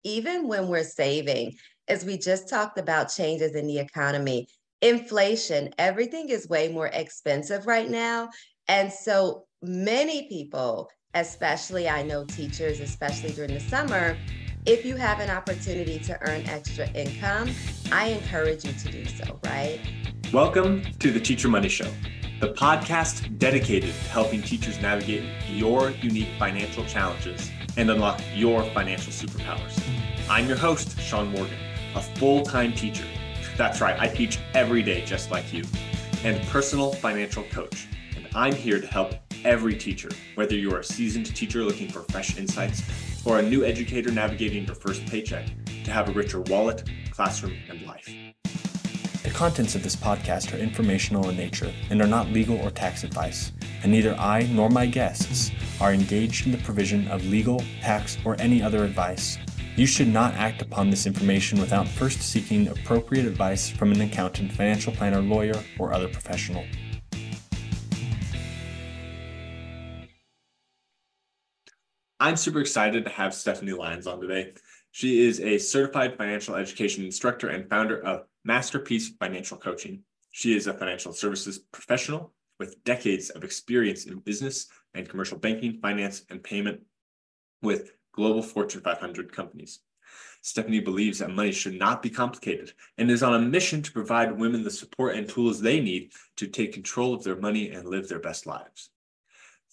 even when we're saving, as we just talked about changes in the economy, inflation, everything is way more expensive right now. And so many people, especially I know teachers, especially during the summer, if you have an opportunity to earn extra income, I encourage you to do so, right? Welcome to the Teacher Money Show, the podcast dedicated to helping teachers navigate your unique financial challenges and unlock your financial superpowers. I'm your host, Shaun Morgan, a full-time teacher. That's right, I teach every day just like you, and personal financial coach. And I'm here to help every teacher, whether you're a seasoned teacher looking for fresh insights or a new educator navigating your first paycheck, to have a richer wallet, classroom, and life. The contents of this podcast are informational in nature and are not legal or tax advice, and neither I nor my guests are engaged in the provision of legal, tax, or any other advice. You should not act upon this information without first seeking appropriate advice from an accountant, financial planner, lawyer, or other professional. I'm super excited to have Stephanie Lyons on today. She is a certified financial education instructor and founder of Masterpiece Financial Coaching. She is a financial services professional with decades of experience in business and commercial banking, finance, and payment with global Fortune 500 companies. Stephanie believes that money should not be complicated and is on a mission to provide women the support and tools they need to take control of their money and live their best lives.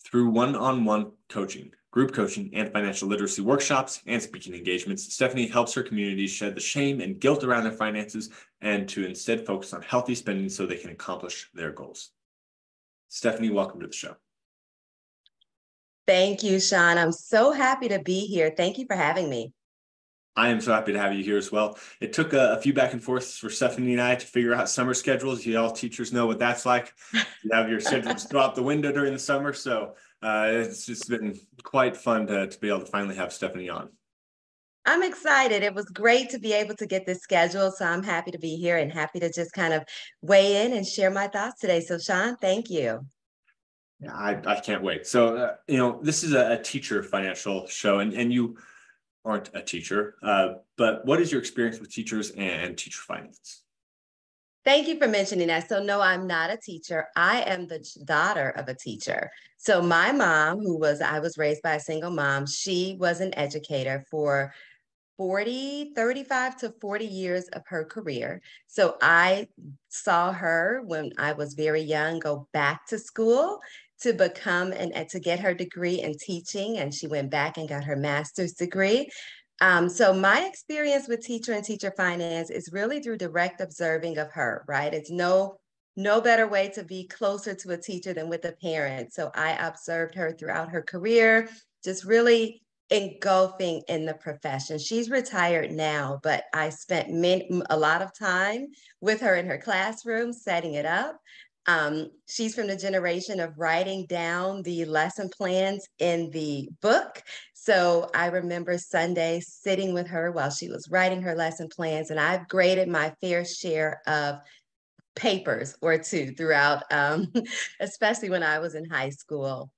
Through one-on-one coaching, group coaching, and financial literacy workshops and speaking engagements, Stephanie helps her community shed the shame and guilt around their finances and to instead focus on healthy spending so they can accomplish their goals. Stephanie, welcome to the show. Thank you, Shaun. I'm so happy to be here. Thank you for having me. I am so happy to have you here as well. It took a few back and forths for Stephanie and I to figure out summer schedules. You all teachers know what that's like. You have your schedules throw out the window during the summer. So it's just been quite fun to be able to finally have Stephanie on. I'm excited. It was great to be able to get this scheduled. So I'm happy to be here and happy to just kind of weigh in and share my thoughts today. So Shaun, thank you. Yeah, I can't wait. So, this is a teacher financial show and you aren't a teacher, but what is your experience with teachers and teacher finance? Thank you for mentioning that. So no, I'm not a teacher. I am the daughter of a teacher. So my mom, I was raised by a single mom, she was an educator for 35 to 40 years of her career. So I saw her when I was very young go back to school to become and to get her degree in teaching, and she went back and got her master's degree. So my experience with teacher and teacher finance is really through direct observing of her, right? It's no better way to be closer to a teacher than with a parent. So I observed her throughout her career, just really engulfing in the profession. She's retired now, but I spent a lot of time with her in her classroom, setting it up. She's from the generation of writing down the lesson plans in the book. So I remember Sunday sitting with her while she was writing her lesson plans, and I've graded my fair share of papers or two throughout, especially when I was in high school.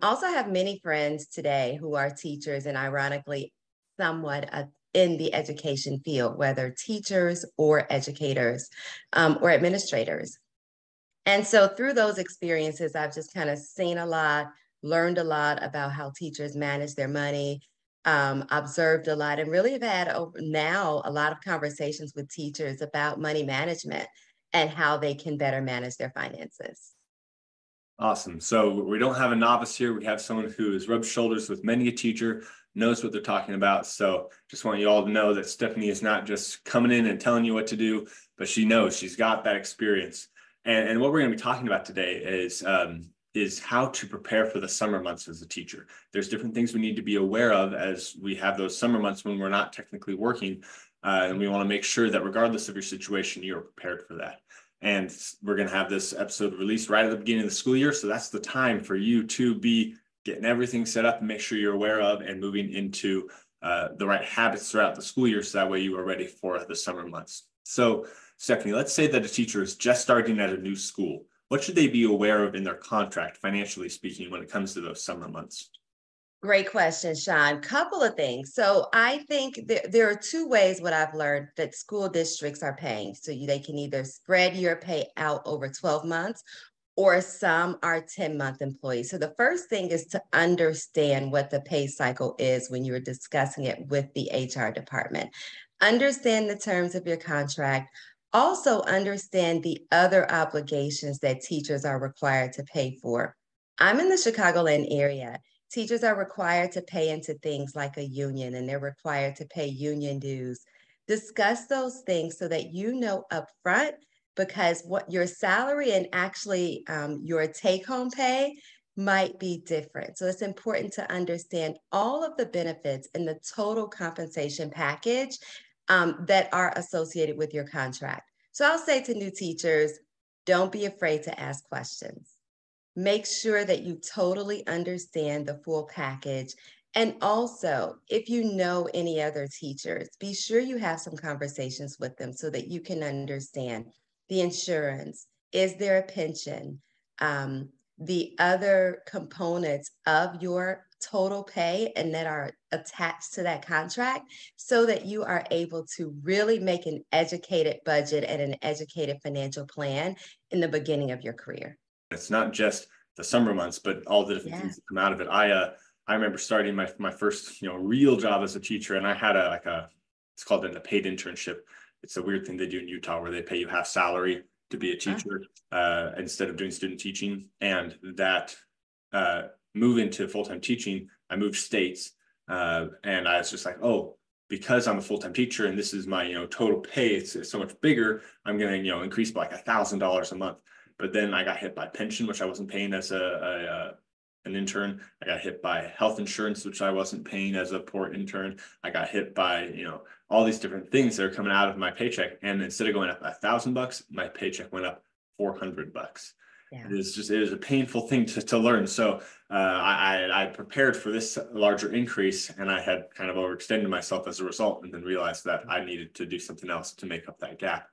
Also have many friends today who are teachers and ironically somewhat in the education field, whether teachers or educators or administrators. And so through those experiences, I've just kind of seen a lot, learned a lot about how teachers manage their money, observed a lot, and really have had now a lot of conversations with teachers about money management and how they can better manage their finances. Awesome. So we don't have a novice here. We have someone who has rubbed shoulders with many a teacher, knows what they're talking about. So just want you all to know that Stephanie is not just coming in and telling you what to do, but she knows, she's got that experience. And what we're going to be talking about today is how to prepare for the summer months as a teacher. There's different things we need to be aware of as we have those summer months when we're not technically working. And we want to make sure that regardless of your situation, you're prepared for that. And we're going to have this episode released right at the beginning of the school year. So that's the time for you to be getting everything set up and make sure you're aware of and moving into the right habits throughout the school year. So that way you are ready for the summer months. So Stephanie, let's say that a teacher is just starting at a new school. What should they be aware of in their contract, financially speaking, when it comes to those summer months? Great question, Shaun. Couple of things. So I think there are two ways what I've learned that school districts are paying. So they can either spread your pay out over 12 months or some are 10-month employees. So the first thing is to understand what the pay cycle is when you're discussing it with the HR department. Understand the terms of your contract. Also understand the other obligations that teachers are required to pay for. I'm in the Chicagoland area. Teachers are required to pay into things like a union, and they're required to pay union dues. Discuss those things so that you know upfront, because what your salary and actually your take-home pay might be different. So it's important to understand all of the benefits and the total compensation package that are associated with your contract. So I'll say to new teachers, don't be afraid to ask questions. Make sure that you totally understand the full package. And also, if you know any other teachers, be sure you have some conversations with them so that you can understand the insurance. Is there a pension? The other components of your total pay and that are attached to that contract, so that you are able to really make an educated budget and an educated financial plan in the beginning of your career. It's not just the summer months, but all the different things that come out of it. I remember starting my first real job as a teacher, and I had it's called a paid internship. It's a weird thing they do in Utah where they pay you half salary to be a teacher instead of doing student teaching. And that move into full-time teaching, I moved states, and I was just like, oh, because I'm a full-time teacher and this is my total pay, it's so much bigger. I'm going to increase by like $1,000 a month. But then I got hit by pension, which I wasn't paying as an intern. I got hit by health insurance, which I wasn't paying as a poor intern. I got hit by, all these different things that are coming out of my paycheck. And instead of going up $1,000, my paycheck went up $400. Yeah. It is a painful thing to learn. So I prepared for this larger increase, and I had kind of overextended myself as a result, and then realized that I needed to do something else to make up that gap.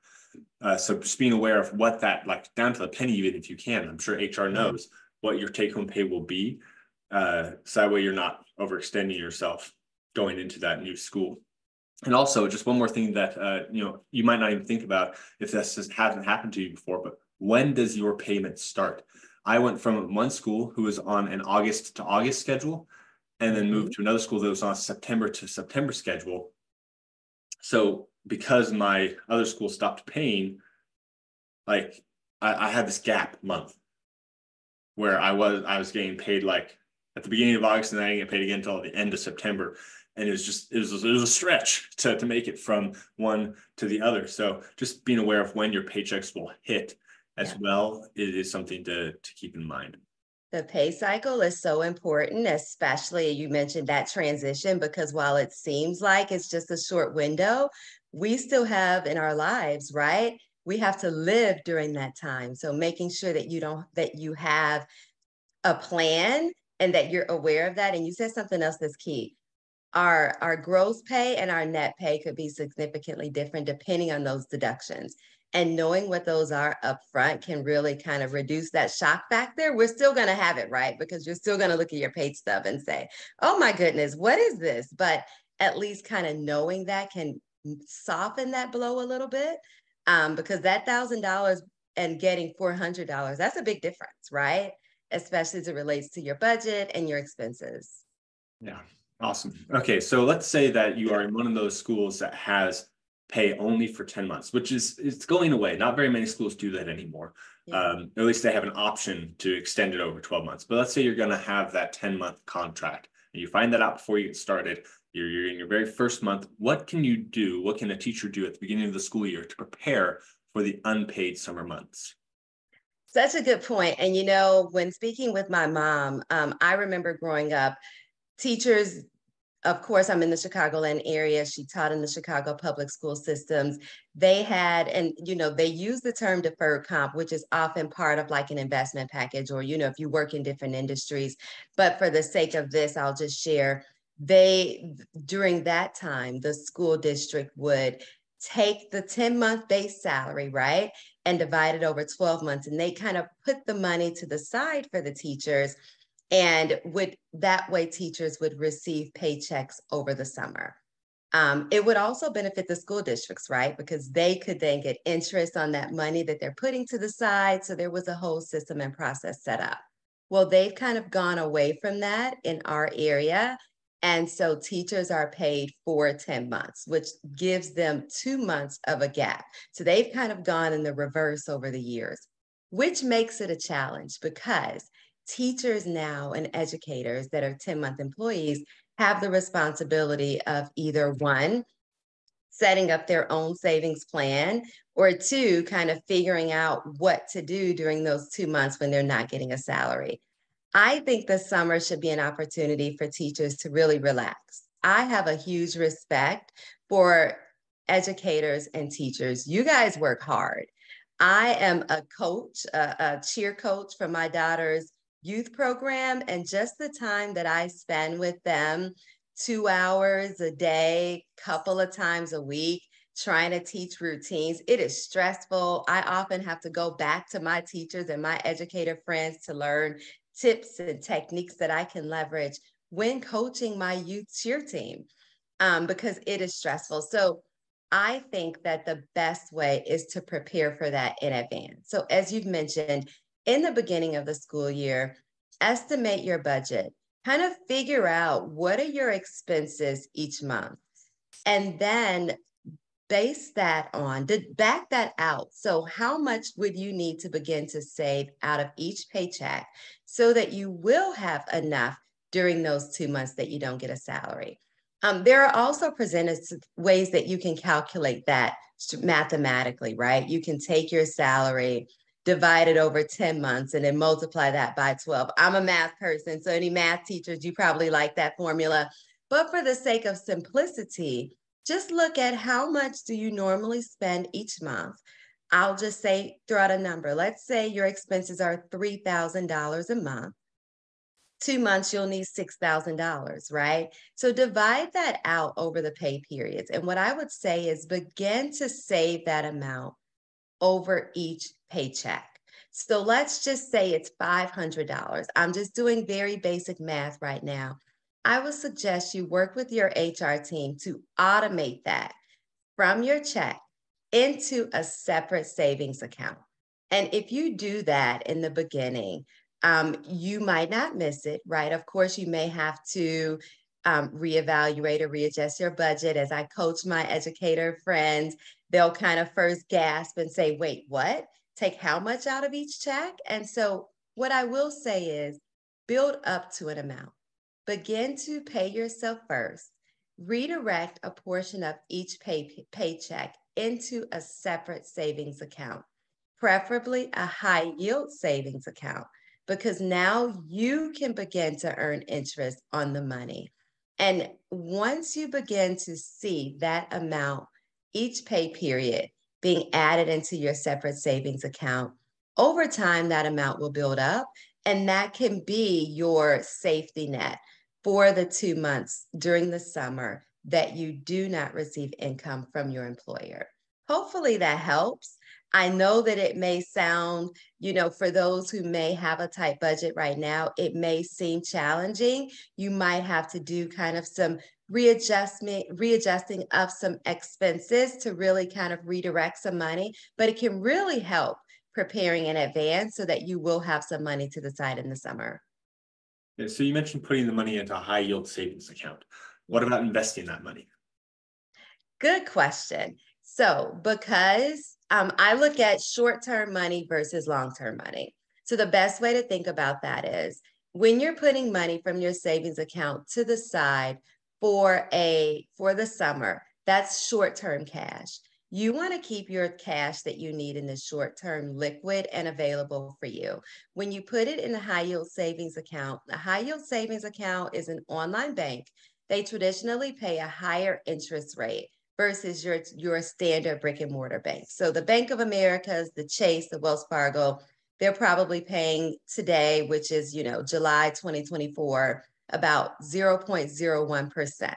So just being aware of what that, like down to the penny, even if you can, I'm sure HR knows what your take-home pay will be. So that way you're not overextending yourself going into that new school. And also just one more thing that, you might not even think about if this hasn't happened to you before, but when does your payment start? I went from one school who was on an August to August schedule, and then moved to another school that was on a September to September schedule. So because my other school stopped paying, like I had this gap month where I was getting paid like at the beginning of August, and then I didn't get paid again until the end of September. And it was a stretch to make it from one to the other. So just being aware of when your paychecks will hit as well is something to keep in mind. The pay cycle is so important, especially you mentioned that transition, because while it seems like it's just a short window, we still have in our lives, right? We have to live during that time. So making sure that you have a plan and that you're aware of that. And you said something else that's key. Our gross pay and our net pay could be significantly different depending on those deductions. And knowing what those are up front can really kind of reduce that shock factor. We're still going to have it, right? Because you're still going to look at your pay stub and say, oh my goodness, what is this? But at least kind of knowing that can soften that blow a little bit, because that $1,000 and getting $400, that's a big difference, right? Especially as it relates to your budget and your expenses. Yeah, awesome. Okay, so let's say that you are in one of those schools that has pay only for 10 months, which it's going away. Not very many schools do that anymore. At least they have an option to extend it over 12 months. But let's say you're going to have that 10-month contract, and you find that out before you get started. You're in your very first month. What can you do? What can a teacher do at the beginning of the school year to prepare for the unpaid summer months? Such a good point. And when speaking with my mom, I remember growing up, teachers, of course, I'm in the Chicagoland area. She taught in the Chicago public school systems. They had, and they use the term deferred comp, which is often part of like an investment package, or, if you work in different industries. But for the sake of this, I'll just share, during that time, the school district would take the 10-month base salary, right, and divide it over 12 months. And they kind of put the money to the side for the teachers And that way teachers would receive paychecks over the summer. It would also benefit the school districts, right? Because they could then get interest on that money that they're putting to the side. So there was a whole system and process set up. Well, they've kind of gone away from that in our area. And so teachers are paid for 10 months, which gives them 2 months of a gap. So they've kind of gone in the reverse over the years, which makes it a challenge because teachers now and educators that are 10-month employees have the responsibility of either one, setting up their own savings plan, or two, kind of figuring out what to do during those 2 months when they're not getting a salary. I think the summer should be an opportunity for teachers to really relax. I have a huge respect for educators and teachers. You guys work hard. I am a coach, a cheer coach for my daughter's youth program, and just the time that I spend with them, 2 hours a day, couple of times a week, trying to teach routines, it is stressful. I often have to go back to my teachers and my educator friends to learn tips and techniques that I can leverage when coaching my youth cheer team, because it is stressful. So I think that the best way is to prepare for that in advance. So as you've mentioned, in the beginning of the school year, estimate your budget, kind of figure out what are your expenses each month, and then base that on, back that out. So how much would you need to begin to save out of each paycheck so that you will have enough during those 2 months that you don't get a salary? There are also presented ways that you can calculate that mathematically, right? You can take your salary, divide it over 10 months, and then multiply that by 12. I'm a math person, so any math teachers, you probably like that formula. But for the sake of simplicity, just look at how much do you normally spend each month. I'll just say, throw out a number. Let's say your expenses are $3,000 a month. 2 months, you'll need $6,000, right? So divide that out over the pay periods. And what I would say is begin to save that amount over each paycheck. So let's just say it's $500. I'm just doing very basic math right now. I would suggest you work with your HR team to automate that from your check into a separate savings account. And if you do that in the beginning, you might not miss it, right? Of course, you may have to reevaluate or readjust your budget. As I coach my educator friends, they'll kind of first gasp and say, wait, what? Take how much out of each check? And so what I will say is build up to an amount. Begin to pay yourself first. Redirect a portion of each paycheck into a separate savings account, preferably a high yield savings account, because now you can begin to earn interest on the money. And once you begin to see that amount each pay period being added into your separate savings account, over time, that amount will build up, and that can be your safety net for the 2 months during the summer that you do not receive income from your employer. Hopefully that helps. I know that it may sound, for those who may have a tight budget right now, it may seem challenging. You might have to do kind of some readjusting of some expenses to really kind of redirect some money, but it can really help preparing in advance so that you will have some money to the side in the summer. Yeah, so you mentioned putting the money into a high yield savings account. What about investing that money? Good question. So because I look at short-term money versus long-term money. So the best way to think about that is when you're putting money from your savings account to the side for the summer, that's short-term cash. You want to keep your cash that you need in the short term liquid and available for you. When you put it in a high yield savings account, a high yield savings account is an online bank. They traditionally pay a higher interest rate versus your standard brick and mortar bank. So the Bank of America's, the Chase, the Wells Fargo, they're probably paying today, which is, July 2024, about 0.01%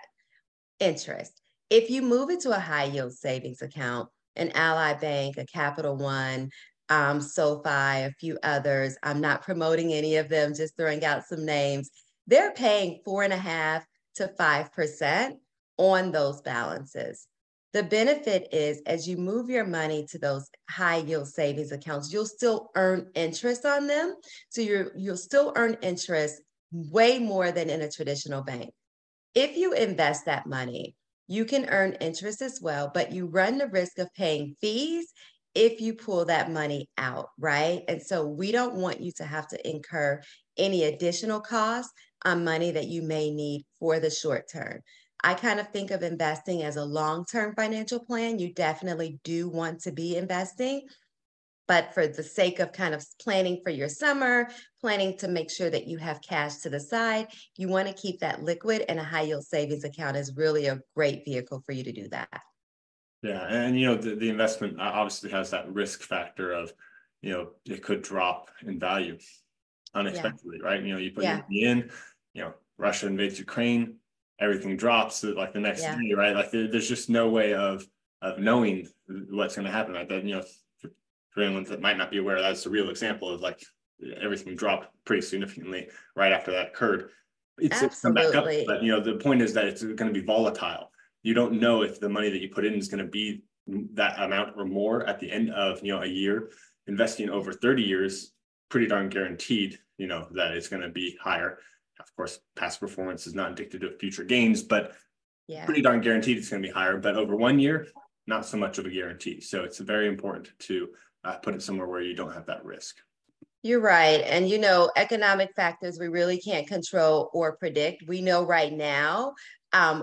interest. If you move it to a high yield savings account, an Ally Bank, a Capital One, SoFi, a few others. I'm not promoting any of them, just throwing out some names. They're paying 4.5 to 5% on those balances. The benefit is as you move your money to those high yield savings accounts, you'll still earn interest on them. So you'll still earn interest way more than in a traditional bank. If you invest that money, you can earn interest as well, but you run the risk of paying fees if you pull that money out, right? And so we don't want you to have to incur any additional costs on money that you may need for the short term. I kind of think of investing as a long-term financial plan. You definitely do want to be investing, but for the sake of kind of planning for your summer, planning to make sure that you have cash to the side, you want to keep that liquid, and a high yield savings account is really a great vehicle for you to do that. Yeah. And, you know, the investment obviously has that risk factor of, you know, it could drop in value unexpectedly, right? You know, you put your money in, you know, Russia invades Ukraine, everything drops like the next day, right? Like there's just no way of knowing what's going to happen. Like that, you know, for anyone that might not be aware, that's a real example of like everything dropped pretty significantly right after that occurred. It's come back up, but you know, the point is that it's going to be volatile. You don't know if the money that you put in is going to be that amount or more at the end of, you know, a year. Investing over 30 years, pretty darn guaranteed, you know, that it's going to be higher. Of course, past performance is not indicative of future gains, but pretty darn guaranteed it's going to be higher. But over 1 year, not so much of a guarantee. So it's very important to put it somewhere where you don't have that risk. You're right. And, you know, economic factors we really can't control or predict. We know right now,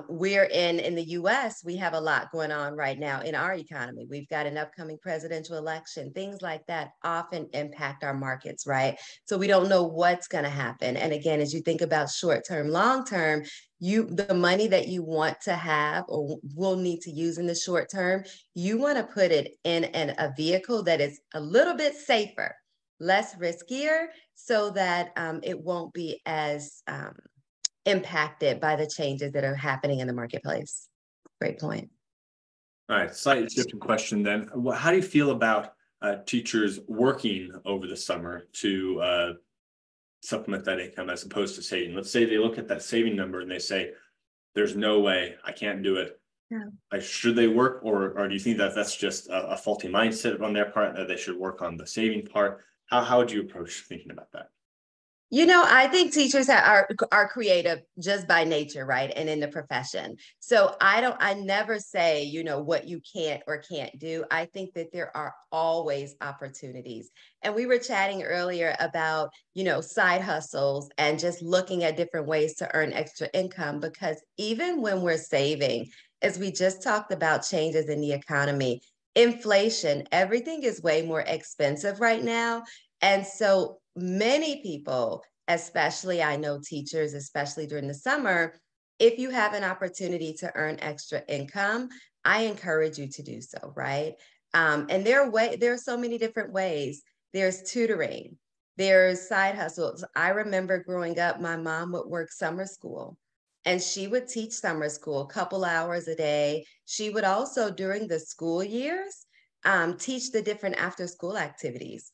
we're in the US, we have a lot going on right now in our economy. We've got an upcoming presidential election. Things like that often impact our markets, right? So we don't know what's going to happen. And again, as you think about short-term, long-term, the money that you want to have or will need to use in the short term, you want to put it in a vehicle that is a little bit safer, less riskier, so that it won't be as impacted by the changes that are happening in the marketplace. Great point. All right, slightly different question then. How do you feel about teachers working over the summer to supplement that income as opposed to saving? Let's say they look at that saving number and they say, there's no way, I can't do it. Yeah. Like, should they work, or do you think that that's just a faulty mindset on their part, that they should work on the saving part? How would you approach thinking about that? You know, I think teachers are creative just by nature, right? And in the profession. So I never say, you know, what you can't or can't do. I think that there are always opportunities. And we were chatting earlier about, you know, side hustles and just looking at different ways to earn extra income, because even when we're saving, as we just talked about changes in the economy, inflation, everything is way more expensive right now. And so many people, especially I know teachers, especially during the summer, if you have an opportunity to earn extra income, I encourage you to do so, right? And there are so many different ways. There's tutoring, there's side hustles. I remember growing up, my mom would work summer school, and she would teach summer school a couple hours a day. She would also, during the school years, teach the different after school activities.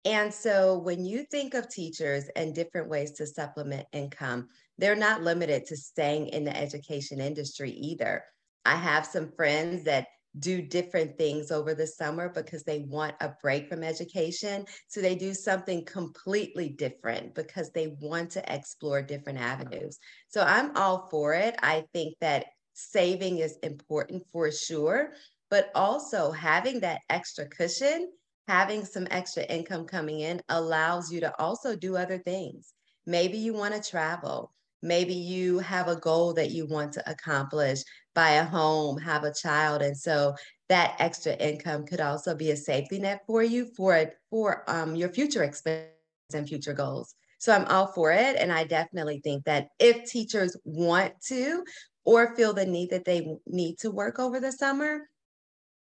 And so when you think of teachers and different ways to supplement income, they're not limited to staying in the education industry either. I have some friends that do different things over the summer because they want a break from education. So they do something completely different because they want to explore different avenues. So I'm all for it. I think that saving is important for sure, but also having that extra cushion, having some extra income coming in allows you to also do other things. Maybe you want to travel. Maybe you have a goal that you want to accomplish, buy a home, have a child. And so that extra income could also be a safety net for you for your future expenses and future goals. So I'm all for it. And I definitely think that if teachers want to or feel the need that they need to work over the summer,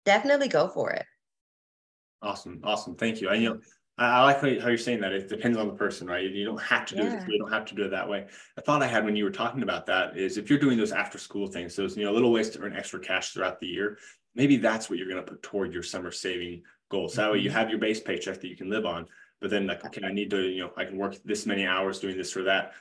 definitely go for it. Awesome. Thank you. I like how you're saying that. It depends on the person, right? You don't have to do it. You don't have to do it that way. A thought I had when you were talking about that is, if you're doing those after school things, those, you know, little ways to earn extra cash throughout the year, maybe that's what you're going to put toward your summer saving goals. That way you have your base paycheck that you can live on, but then like, okay, I need to, I can work this many hours doing this or that,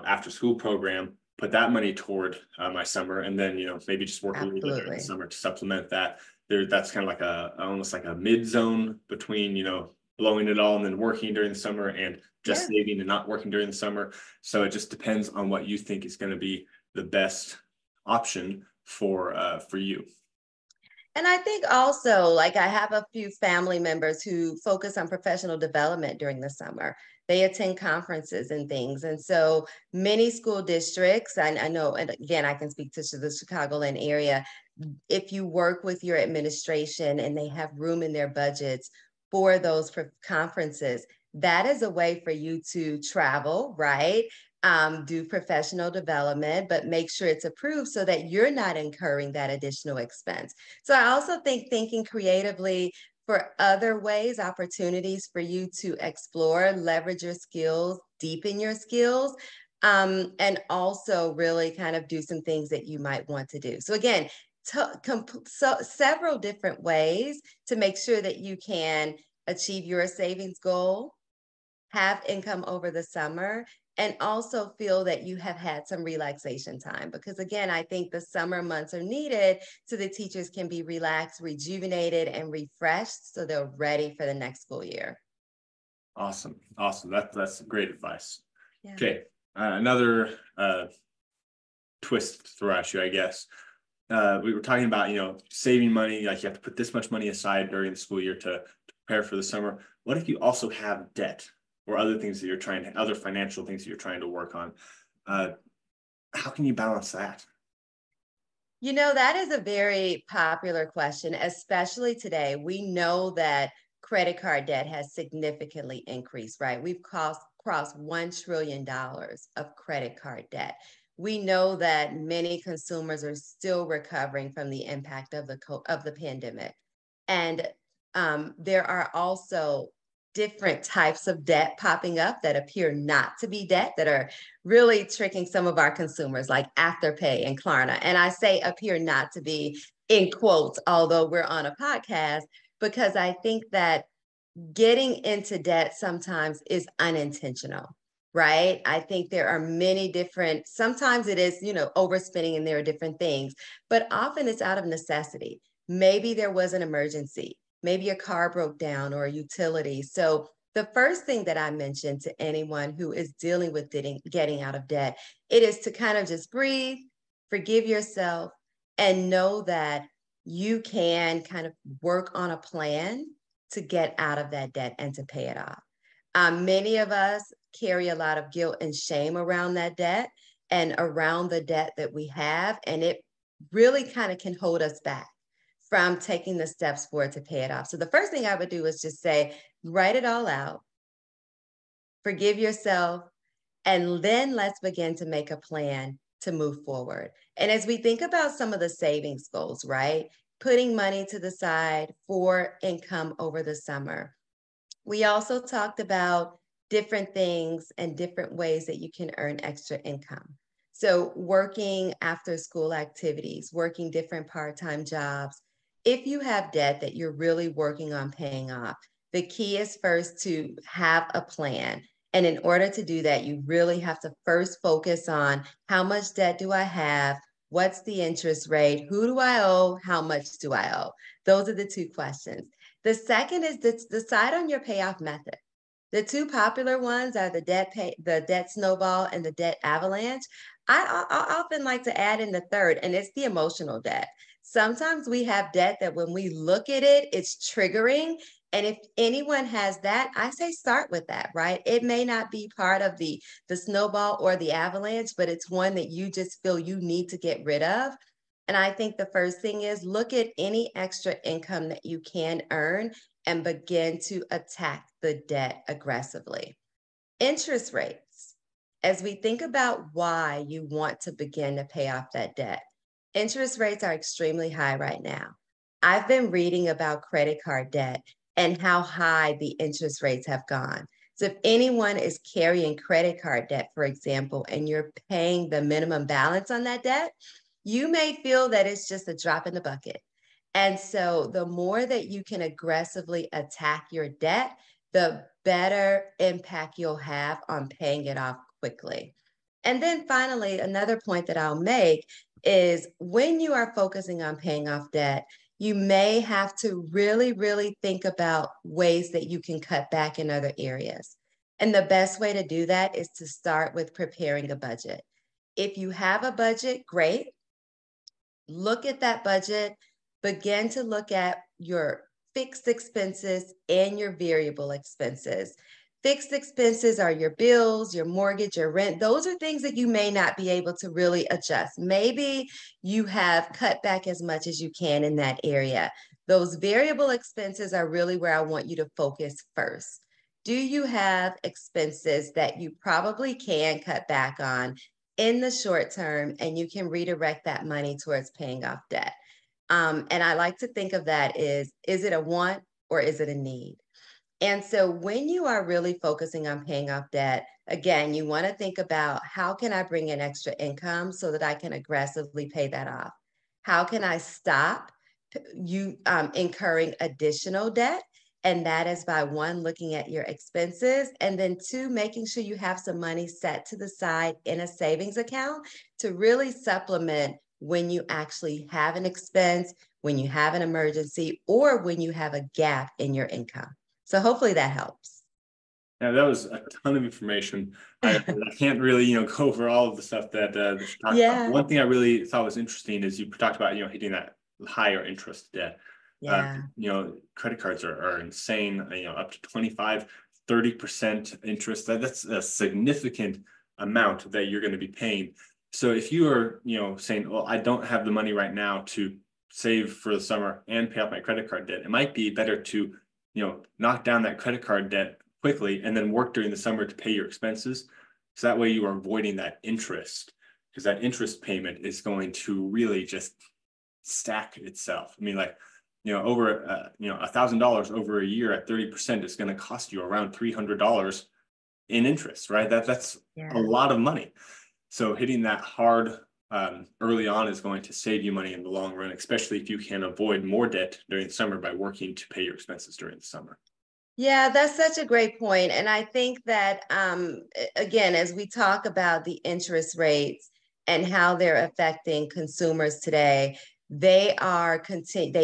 after school program, put that money toward my summer, and then, maybe just work a little bit during the summer to supplement that. That's kind of like almost like a mid zone between, blowing it all and then working during the summer and just saving and not working during the summer. So it just depends on what you think is going to be the best option for you. And I think also, like, I have a few family members who focus on professional development during the summer. They attend conferences and things. And so many school districts, I know, and again, I can speak to the Chicagoland area, if you work with your administration and they have room in their budgets for those conferences, that is a way for you to travel, right? Do professional development, but make sure it's approved so that you're not incurring that additional expense. So I also think thinking creatively for other ways, opportunities for you to explore, leverage your skills, deepen your skills, and also really kind of do some things that you might want to do. So again, several different ways to make sure that you can achieve your savings goal, have income over the summer, and also feel that you have had some relaxation time. Because again, I think the summer months are needed so the teachers can be relaxed, rejuvenated, and refreshed so they're ready for the next school year. Awesome. That's great advice. Yeah. Okay. Another twist to throw at you, I guess. We were talking about, saving money, like you have to put this much money aside during the school year to prepare for the summer. What if you also have debt or other things that other financial things that you're trying to work on? How can you balance that? That is a very popular question, especially today. We know that credit card debt has significantly increased, right? We've crossed $1 trillion of credit card debt. We know that many consumers are still recovering from the impact of the pandemic. And there are also different types of debt popping up that appear not to be debt, that are really tricking some of our consumers, like Afterpay and Klarna. And I say appear not to be in quotes, although we're on a podcast, because I think that getting into debt sometimes is unintentional, right? I think there are many different, sometimes it is, overspending, and there are different things, but often it's out of necessity. Maybe there was an emergency. Maybe a car broke down or a utility. So the first thing that I mentioned to anyone who is dealing with getting out of debt, it is to kind of just breathe, forgive yourself, and know that you can kind of work on a plan to get out of that debt and to pay it off. Many of us carry a lot of guilt and shame around that debt and around the debt that we have, and it really kind of can hold us back from taking the steps forward to pay it off. So the first thing I would do is just say, write it all out, forgive yourself, and then let's begin to make a plan to move forward. And as we think about some of the savings goals, right? Putting money to the side for income over the summer. We also talked about different things and different ways that you can earn extra income. So working after school activities, working different part-time jobs. If you have debt that you're really working on paying off, the key is first to have a plan. And in order to do that, you really have to first focus on how much debt do I have? What's the interest rate? Who do I owe? How much do I owe? Those are the two questions. The second is to decide on your payoff method. The two popular ones are the debt snowball and the debt avalanche. I often like to add in the third, and it's the emotional debt. Sometimes we have debt that when we look at it, it's triggering. And if anyone has that, I say start with that, right? It may not be part of the snowball or the avalanche, but it's one that you just feel you need to get rid of. And I think the first thing is look at any extra income that you can earn and begin to attack the debt aggressively. Interest rates. As we think about why you want to begin to pay off that debt, interest rates are extremely high right now. I've been reading about credit card debt and how high the interest rates have gone. So if anyone is carrying credit card debt, for example, and you're paying the minimum balance on that debt, you may feel that it's just a drop in the bucket. And so the more that you can aggressively attack your debt, the better impact you'll have on paying it off quickly. And then finally, another point that I'll make is when you are focusing on paying off debt, you may have to really, really think about ways that you can cut back in other areas. And the best way to do that is to start with preparing a budget. If you have a budget, great. Look at that budget, begin to look at your fixed expenses and your variable expenses. Fixed expenses are your bills, your mortgage, your rent. Those are things that you may not be able to really adjust. Maybe you have cut back as much as you can in that area. Those variable expenses are really where I want you to focus first. Do you have expenses that you probably can cut back on in the short term and you can redirect that money towards paying off debt? And I like to think of that is it a want or is it a need? And so when you are really focusing on paying off debt, again, you want to think about how can I bring in extra income so that I can aggressively pay that off? How can I stop you incurring additional debt? And that is by one, looking at your expenses, and then two, making sure you have some money set to the side in a savings account to really supplement when you actually have an expense, when you have an emergency, or when you have a gap in your income. So hopefully that helps. Yeah, that was a ton of information. I can't really, go over all of the stuff that you talked about. Yeah. One thing I really thought was interesting is you talked about, hitting that higher interest debt. Yeah. Credit cards are insane, up to 25, 30% interest. That's a significant amount that you're going to be paying. So if you are, saying, well, I don't have the money right now to save for the summer and pay off my credit card debt, it might be better to, knock down that credit card debt quickly and then work during the summer to pay your expenses. So that way you are avoiding that interest, because that interest payment is going to really just stack itself. I mean, like, over $1,000 over a year at 30% is going to cost you around $300 in interest, right? That's Yeah. a lot of money. So hitting that hard early on is going to save you money in the long run, especially if you can avoid more debt during the summer by working to pay your expenses during the summer. Yeah, that's such a great point. And I think that, again, as we talk about the interest rates and how they're affecting consumers today, they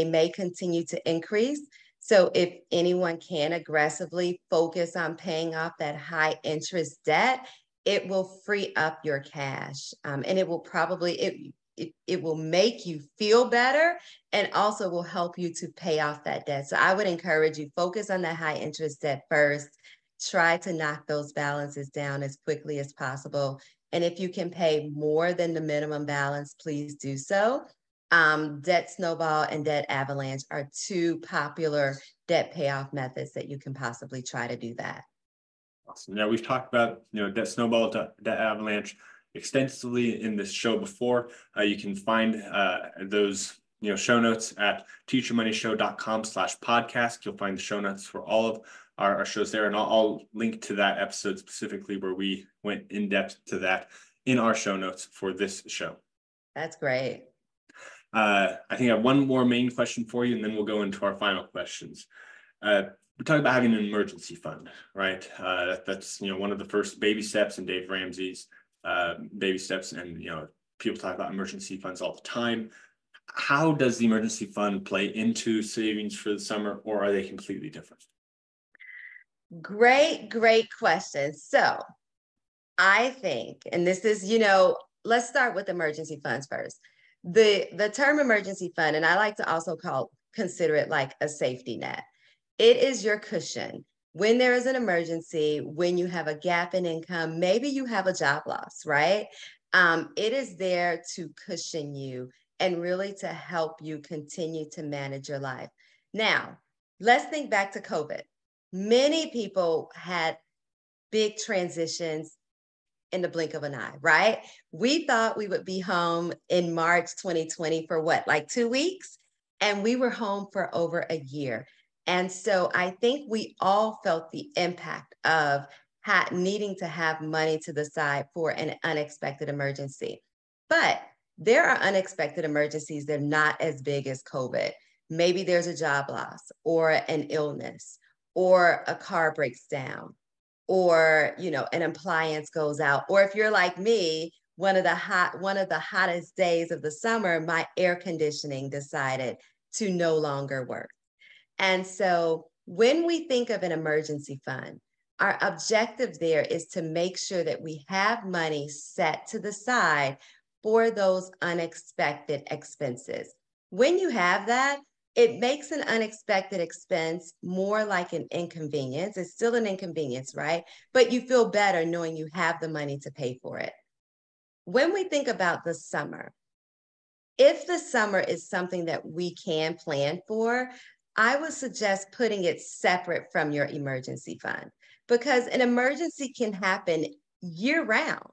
may continue to increase. So if anyone can aggressively focus on paying off that high interest debt, it will free up your cash. And it will probably, it will make you feel better and also will help you to pay off that debt. So I would encourage you, focus on that high interest debt first. Try to knock those balances down as quickly as possible. And if you can pay more than the minimum balance, please do so. Debt snowball and debt avalanche are two popular debt payoff methods that you can possibly try to do that. Awesome. Now we've talked about, debt snowball, debt avalanche extensively in this show before. You can find those show notes at teachermoneyshow.com/podcast. You'll find the show notes for all of our shows there, and I'll link to that episode specifically where we went in depth to that in our show notes for this show. That's great. I think I have one more main question for you, and then we'll go into our final questions. We talked about having an emergency fund, right? That's one of the first baby steps in Dave Ramsey's baby steps, and people talk about emergency funds all the time. How does the emergency fund play into savings for the summer, or are they completely different? Great question. So I think, and this is, let's start with emergency funds first. The term emergency fund, and I like to also consider it like a safety net. It is your cushion. When there is an emergency, when you have a gap in income, maybe you have a job loss, right? It is there to cushion you and really to help you continue to manage your life. Now, let's think back to COVID. Many people had big transitions in the blink of an eye, right? We thought we would be home in March 2020 for what, like 2 weeks? And we were home for over a year. And so I think we all felt the impact of needing to have money to the side for an unexpected emergency. But there are unexpected emergencies. They're not as big as COVID. maybe there's a job loss or an illness or a car breaks down or, an appliance goes out. Or if you're like me, one of the hottest days of the summer, my air conditioning decided to no longer work. And so when we think of an emergency fund, our objective there is to make sure that we have money set to the side for those unexpected expenses. When you have that, it makes an unexpected expense more like an inconvenience. It's still an inconvenience, right? But you feel better knowing you have the money to pay for it. When we think about the summer, if the summer is something that we can plan for, I would suggest putting it separate from your emergency fund because an emergency can happen year round,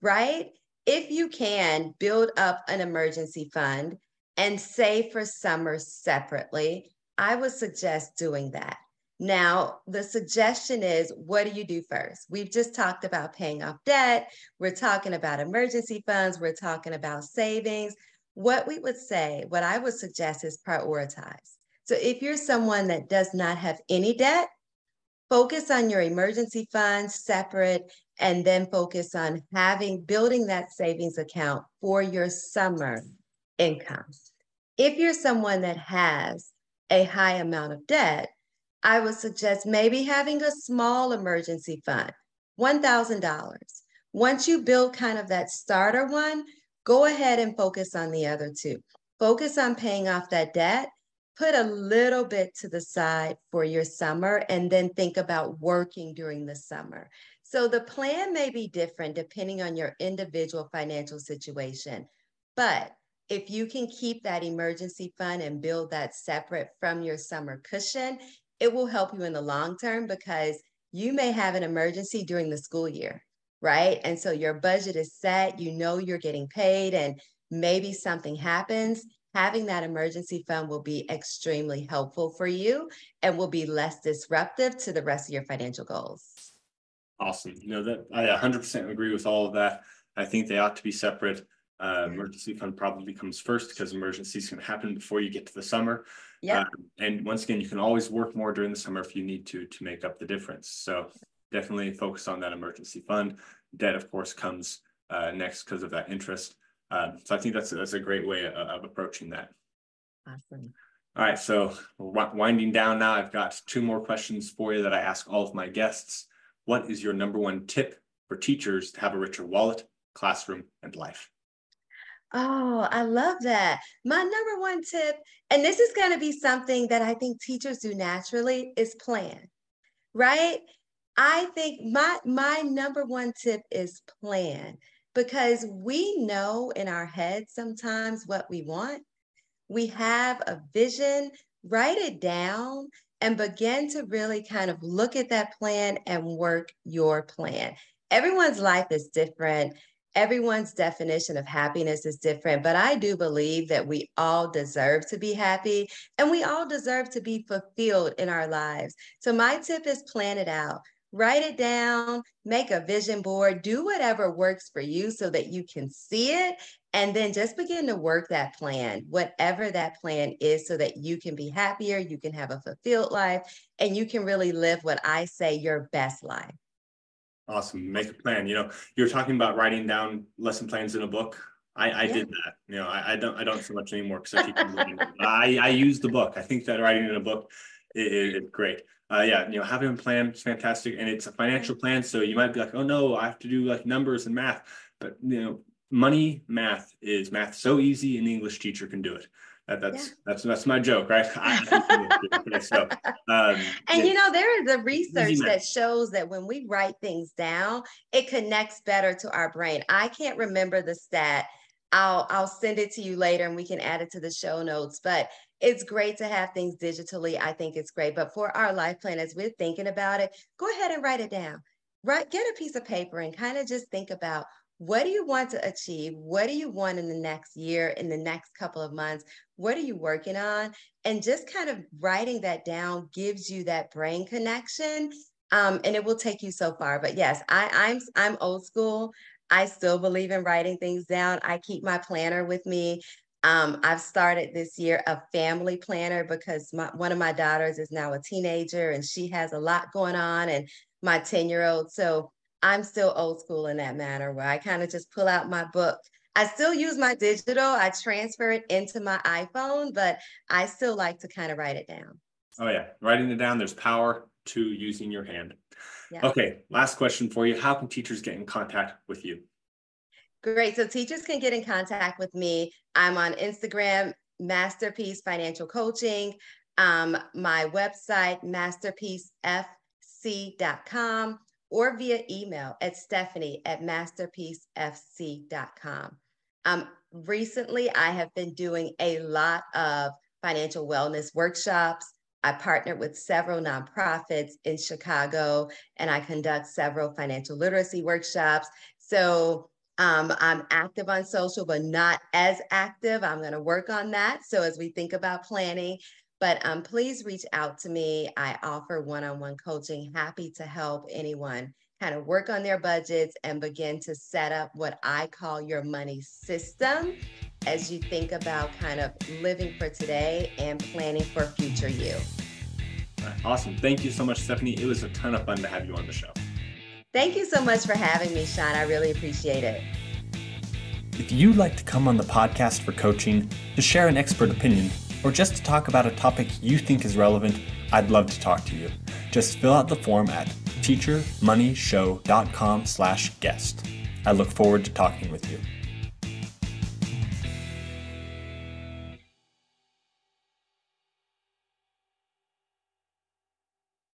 right? If you can build up an emergency fund and save for summer separately, I would suggest doing that. Now, the suggestion is, what do you do first? We've just talked about paying off debt. We're talking about emergency funds. We're talking about savings. What I would suggest is prioritize. So if you're someone that does not have any debt, focus on your emergency funds separate, and then focus on building that savings account for your summer income. If you're someone that has a high amount of debt, I would suggest maybe having a small emergency fund, $1,000. Once you build kind of that starter one, go ahead and focus on the other two. Focus on paying off that debt, put a little bit to the side for your summer, and then think about working during the summer. So the plan may be different depending on your individual financial situation, but if you can keep that emergency fund and build that separate from your summer cushion, it will help you in the long term because you may have an emergency during the school year, right? And so your budget is set, you're getting paid, and maybe something happens. Having that emergency fund will be extremely helpful for you and will be less disruptive to the rest of your financial goals. Awesome. That I 100% agree with all of that. I think they ought to be separate. Emergency fund probably comes first because emergencies can happen before you get to the summer. Yeah. And once again, you can always work more during the summer if you need to make up the difference. So definitely focus on that emergency fund. Debt, of course, comes next because of that interest. So I think that's a great way of approaching that. Awesome. All right, so we're winding down now. I've got 2 more questions for you that I ask all of my guests. What is your number 1 tip for teachers to have a richer wallet, classroom, and life? Oh, I love that. My number 1 tip, and this is going to be something that I think teachers do naturally, is plan, right? I think my number 1 tip is plan because we know in our heads sometimes what we want. We have a vision, write it down and begin to really kind of look at that plan and work your plan. Everyone's life is different. Everyone's definition of happiness is different, but I do believe that we all deserve to be happy and we all deserve to be fulfilled in our lives. So my tip is plan it out. Write it down, make a vision board, do whatever works for you so that you can see it, and then just begin to work that plan, whatever that plan is, so that you can be happier, you can have a fulfilled life, and you can really live what I say your best life. Awesome. Make a plan. You're talking about writing down lesson plans in a book. I did that. I don't so much anymore because I keep reading. I use the book. I think that writing in a book is great. Having a plan is fantastic, and it's a financial plan. So you might be like, oh no, I have to do like numbers and math, but math is so easy, an English teacher can do it. That's my joke, right? There is a research that shows that when we write things down, it connects better to our brain. I can't remember the stat. I'll send it to you later and we can add it to the show notes, but it's great to have things digitally. I think it's great. But for our life plan, as we're thinking about it, go ahead and write it down. Get a piece of paper and kind of just think about, what do you want to achieve? What do you want in the next year, in the next couple of months? What are you working on? And just kind of writing that down gives you that brain connection, and it will take you so far. But yes, I'm old school. I still believe in writing things down. I keep my planner with me. I've started this year a family planner because one of my daughters is now a teenager and she has a lot going on, and my 10-year-old. So I'm still old school in that manner where I kind of just pull out my book. I still use my digital, I transfer it into my iPhone, but I still like to kind of write it down. Oh yeah, writing it down, there's power to using your hand. Yeah. Okay, last question for you. How can teachers get in contact with you? Great. So teachers can get in contact with me. I'm on Instagram, Masterpiece Financial Coaching. My website, masterpiecefc.com, or via email at stephanie@masterpiecefc.com. Recently, I have been doing a lot of financial wellness workshops. I partnered with several nonprofits in Chicago, and I conduct several financial literacy workshops. So I'm active on social, but not as active. I'm going to work on that. So as we think about planning, but please reach out to me. I offer one-on-one coaching. Happy to help anyone kind of work on their budgets and begin to set up what I call your money system as you think about kind of living for today and planning for future you. All right, awesome. Thank you so much, Stephanie. It was a ton of fun to have you on the show. Thank you so much for having me, Shaun. I really appreciate it. If you'd like to come on the podcast for coaching, to share an expert opinion, or just to talk about a topic you think is relevant, I'd love to talk to you. Just fill out the form at teachermoneyshow.com/guest. I look forward to talking with you.